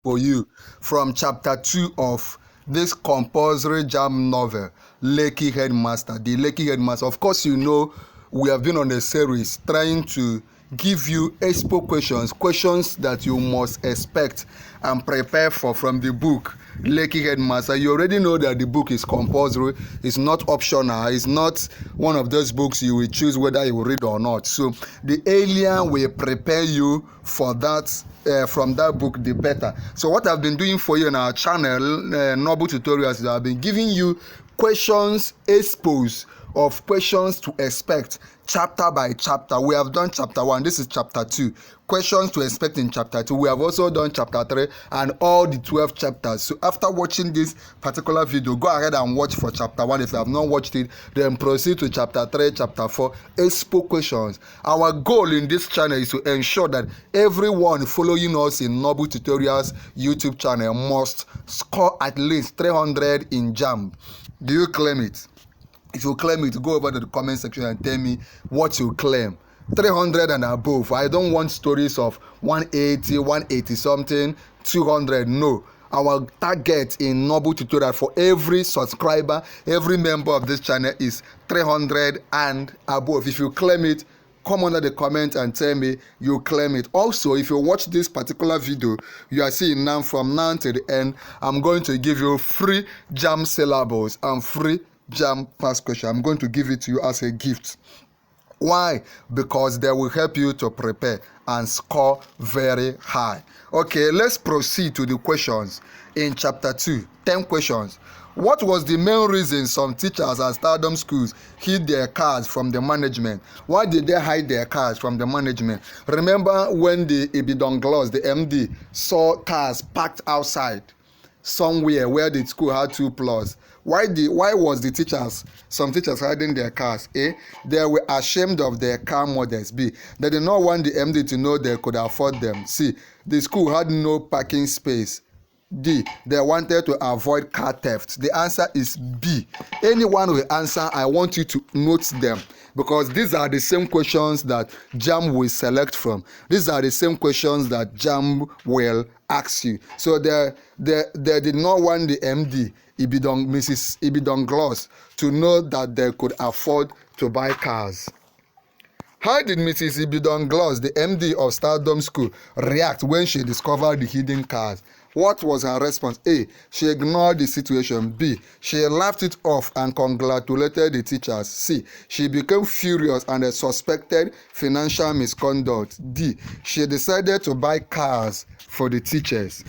for you from chapter 2 of this compulsory JAMB novel, Lekki Headmaster. The Lekki Headmaster. Of course, you know we have been on a series trying to give you expo questions that you must expect and prepare for from the book Lekki Headmaster. You already know that the book is compulsory. It's not optional. It's not one of those books you will choose whether you will read or not. So the earlier we prepare you for that from that book, the better. So what I've been doing for you on our channel, Noble Tutorials, is I've been giving you questions, expos of questions to expect chapter by chapter. We have done chapter 1. This is chapter 2. Questions to expect in chapter 2. We have also done chapter 3 and all the 12 chapters. So after watching this particular video, go ahead and watch for chapter 1. If you have not watched it, then proceed to chapter 3, chapter 4, expo questions. Our goal in this channel is to ensure that everyone following us in Noble Tutorials YouTube channel must score at least 300 in JAMB. Do you claim it? If you claim it, go over to the comment section and tell me what you claim. 300 and above. I don't want stories of 180, 180 something, 200. No. Our target in Noble Tutorial for every subscriber, every member of this channel is 300 and above. If you claim it, come under the comment and tell me you claim it. Also, if you watch this particular video you are seeing now, from now to the end, I'm going to give you free JAMB syllables and free JAMB past question. I'm going to give it to you as a gift. Why? Because they will help you to prepare and score very high. Okay, let's proceed to the questions in chapter 2. 10 questions. What was the main reason some teachers at Stardom schools hid their cars from the management? Why did they hide their cars from the management? Remember when the Ibidonglos, the MD, saw cars parked outside somewhere where the school had 2 plots? Why was the teachers, some teachers hiding their cars? A, they were ashamed of their car models. B, they did not want the MD to know they could afford them. C, the school had no parking space. D, they wanted to avoid car theft. The answer is B. Anyone will answer, I want you to note them, because these are the same questions that JAMB will select from. These are the same questions that JAMB will ask you. So they did not want the MD, Mrs. Ibidonglos, to know that they could afford to buy cars. How did Mrs. Ibidonglos, the MD of Stardom School, react when she discovered the hidden cars? What was her response? A, she ignored the situation. B, she laughed it off and congratulated the teachers. C, she became furious and suspected financial misconduct. D, she decided to buy cars for the teachers.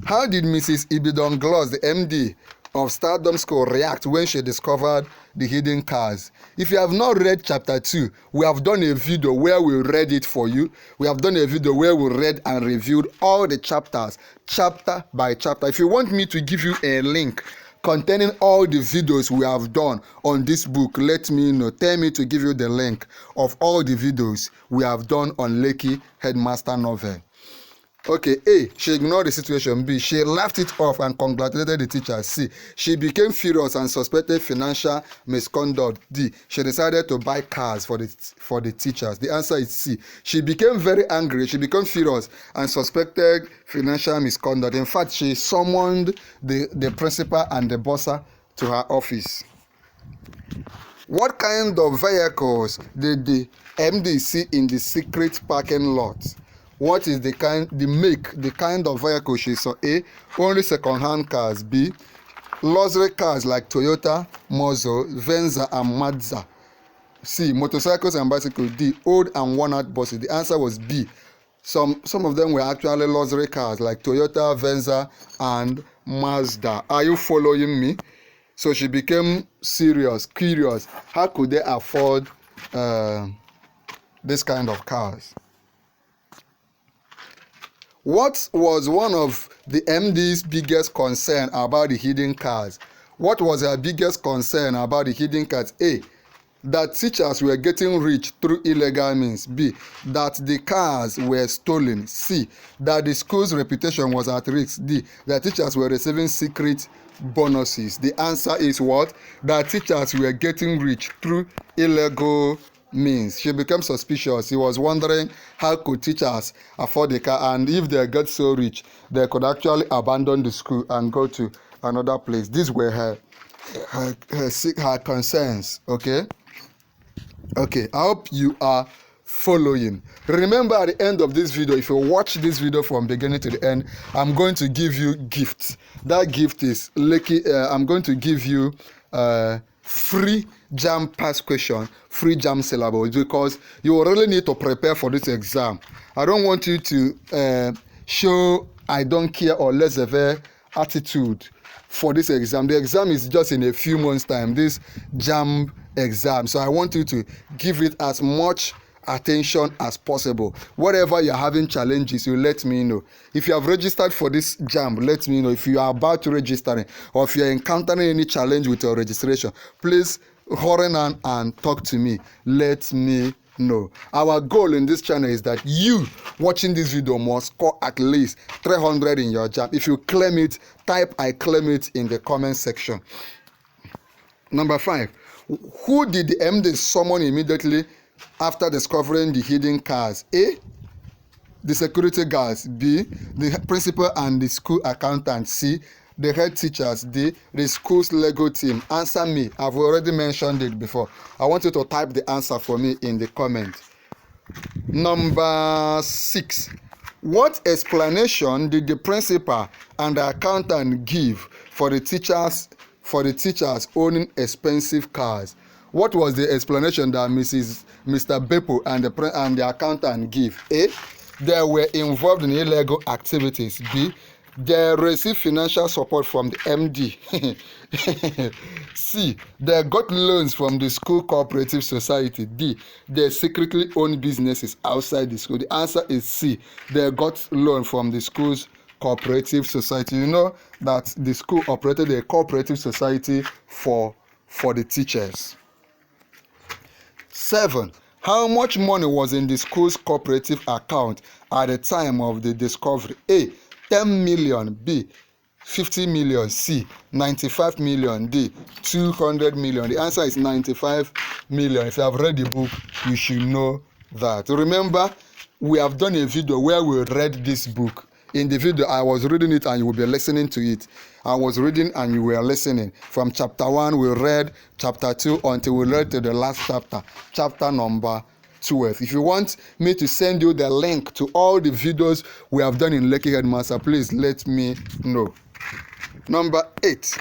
How did Mrs. Ibidonglos, the MD of Stardom School, react when she discovered the hidden cars? If you have not read chapter 2, we have done a video where we read it for you. We have done a video where we read and reviewed all the chapters, chapter by chapter. If you want me to give you a link containing all the videos we have done on this book, let me know. Tell me to give you the link of all the videos we have done on Lekki Headmaster novel. Okay, A, she ignored the situation. B, she laughed it off and congratulated the teacher. C, she became furious and suspected financial misconduct. D, she decided to buy cars for the teachers. The answer is C. She became very angry. She became furious and suspected financial misconduct. In fact, she summoned the principal and the bursar to her office. What kind of vehicles did the MD see in the secret parking lot? What is the kind of vehicle she saw? A, only second-hand cars. B, luxury cars like Toyota, Mozo, Venza, and Mazda. C, motorcycles and bicycles. D, old and worn-out buses. The answer was B. Some of them were actually luxury cars like Toyota, Venza, and Mazda. Are you following me? So she became curious. How could they afford this kind of cars? What was one of the MD's biggest concern about the hidden cars? What was her biggest concern about the hidden cars? A, that teachers were getting rich through illegal means. B, that the cars were stolen. C, that the school's reputation was at risk. D, that teachers were receiving secret bonuses. The answer is what? That teachers were getting rich through illegal means. She became suspicious. She was wondering how could teachers afford the car, and if they get so rich, they could actually abandon the school and go to another place. These were her concerns. Okay, I hope you are following. Remember, at the end of this video, if you watch this video from beginning to the end, I'm going to give you gifts. That gift is Lekki. I'm going to give you free JAMB past question, free JAMB syllabus, because you really need to prepare for this exam. I don't want you to show I don't care or laissez-faire attitude for this exam. The exam is just in a few months' time, this JAMB exam. So I want you to give it as much attention as possible. Whatever you're having challenges, you let me know. If you have registered for this JAMB, let me know. If you are about to register, or if you're encountering any challenge with your registration, please hurry on and talk to me. Let me know. Our goal in this channel is that you watching this video must score at least 300 in your JAMB. If you claim it, type I claim it in the comment section. Number 5. Who did the MD summon immediately after discovering the hidden cars? A, the security guards. B, the principal and the school accountant. C, the head teachers. D, the school's Lego team. Answer me. I've already mentioned it before. I want you to type the answer for me in the comment. Number 6. What explanation did the principal and the accountant give for the teachers owning expensive cars? What was the explanation that Mr. Beppo and the accountant give? A, they were involved in illegal activities. B, they received financial support from the MD. C, they got loans from the school cooperative society. D, they secretly own businesses outside the school. The answer is C, they got loan from the school's cooperative society. You know that the school operated a cooperative society for the teachers. 7. How much money was in the school's cooperative account at the time of the discovery? A, 10 million. B, 50 million. C, 95 million. D, 200 million. The answer is 95 million. If you have read the book, you should know that. Remember, we have done a video where we read this book. In the video, I was reading it and you will be listening to it. I was reading and you were listening. From chapter 1, we read chapter 2 until we read to the last chapter, chapter number 12. If you want me to send you the link to all the videos we have done in Lekki Headmaster, please let me know. Number 8.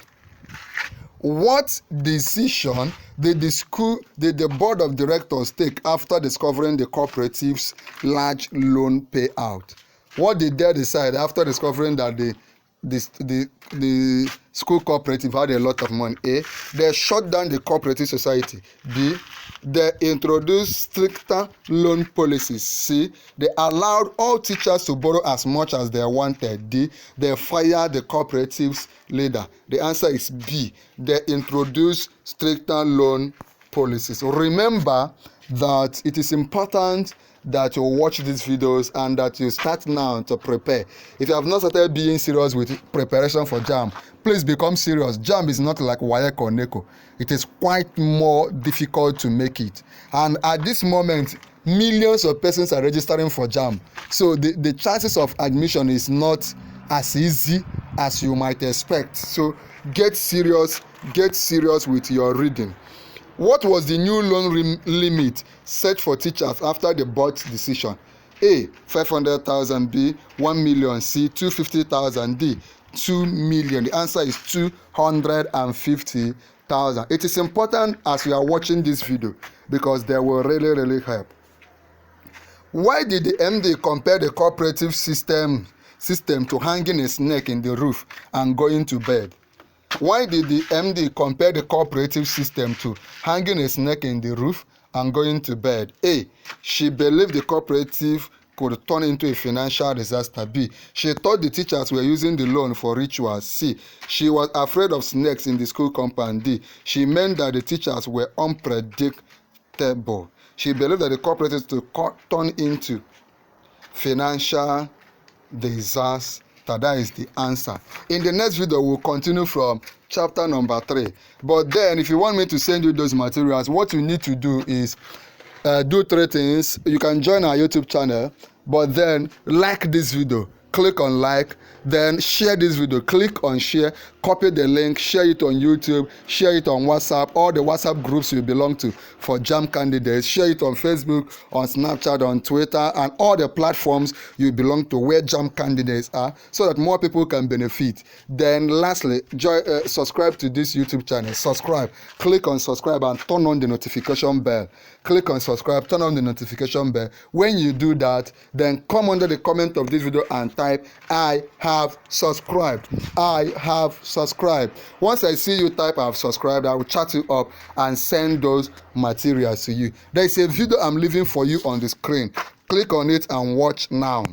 What decision did the board of directors take after discovering the cooperative's large loan payout? What did they decide after discovering that the school cooperative had a lot of money? A, they shut down the cooperative society. B, they introduced stricter loan policies. C, they allowed all teachers to borrow as much as they wanted. D, they fired the cooperative's leader. The answer is B, they introduced stricter loan policies. Remember that it is important that you watch these videos and that you start now to prepare. If you have not started being serious with preparation for JAMB, please become serious. JAMB is not like WAEC or NECO. It is quite more difficult to make it. And at this moment, millions of persons are registering for JAMB. So the chances of admission is not as easy as you might expect. So get serious with your reading. What was the new loan limit set for teachers after the board decision? A, 500,000. B, 1 million. C, 250,000. D, 2 million. The answer is 250,000. It is important as you are watching this video because they will really help. Why did the MD compare the cooperative system to hanging a snake in the roof and going to bed? Why did the MD compare the cooperative system to hanging a snake in the roof and going to bed? A, she believed the cooperative could turn into a financial disaster. B, she thought the teachers were using the loan for rituals. C, she was afraid of snakes in the school compound. D, she meant that the teachers were unpredictable. She believed that the cooperative could turn into financial disaster. That is the answer. In the next video, we'll continue from chapter number 3. But then, if you want me to send you those materials, what you need to do is do three things. You can join our YouTube channel, but then like this video. Click on like, then share this video. Click on share, copy the link, share it on YouTube, share it on WhatsApp, all the WhatsApp groups you belong to for JAMB candidates. Share it on Facebook, on Snapchat, on Twitter, and all the platforms you belong to where JAMB candidates are, so that more people can benefit. Then lastly, subscribe to this YouTube channel. Subscribe. Click on subscribe and turn on the notification bell. Click on subscribe, turn on the notification bell. When you do that, then come under the comment of this video and type, I have subscribed. I have subscribed. Once I see you type I have subscribed, I will chat you up and send those materials to you. There is a video I'm leaving for you on the screen. Click on it and watch now.